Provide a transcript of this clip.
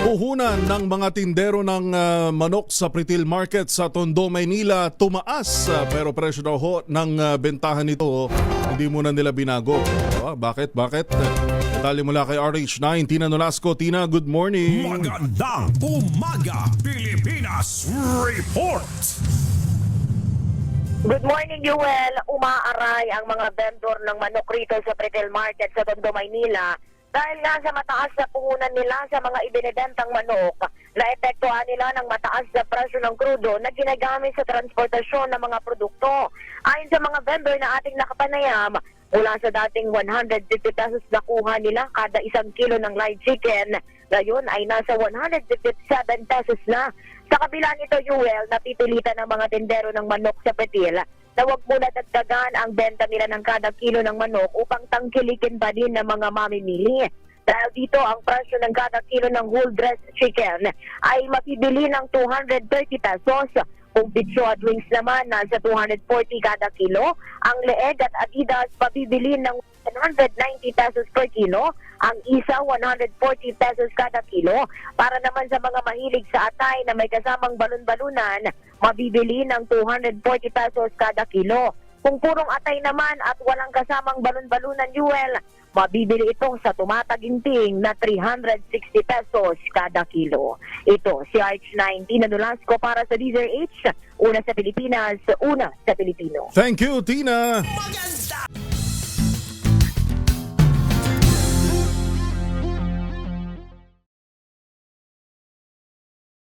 Puhunan ng mga tindero ng manok sa Pretil Market sa Tondo, Maynila tumaas, pero presyo daw ho ng bentahan nito hindi muna nila binago. Bakit? Detalye mula kay RH9, Tina Nolasco. Tina, good morning. Magandang umaga, Pilipinas Report! Good morning, Joel. Umaaray ang mga vendor ng manok rito sa Pretil Market sa Tondo, Maynila dahil nga sa mataas na puhunan nila sa mga ibinebentang manok. Naepektuhan nila ng mataas na presyo ng krudo na ginagamit sa transportasyon ng mga produkto. Ayon sa mga vendor na ating nakapanayam, mula sa dating 150 pesos na kuha nila kada isang kilo ng live chicken, ngayon ay nasa 157 pesos na. Sa kabila nito, Yuel, napipilitan ng mga tindero ng manok sa Pretil na huwag muna dagdagan ang benta nila ng kada kilo ng manok upang tangkilikin pa din ng mga mamimili. Dahil dito, ang presyo ng kada kilo ng whole dressed chicken ay mapibili ng 230 pesos. Kung bitso at wings naman, nasa 240 kada kilo. Ang leeg at adidas mapibili ng 190 pesos per kilo. Ang isa, 140 pesos kada kilo. Para naman sa mga mahilig sa atay na may kasamang balon-balunan, mabibili ng 240 pesos kada kilo. Kung purong atay naman at walang kasamang balon-balunan, Yuel, mabibili ito sa tumataginting na 360 pesos kada kilo. Ito si RH9, Tina Nolasco para sa DZRH, una sa Pilipinas, una sa Pilipino. Thank you, Tina. Maganda!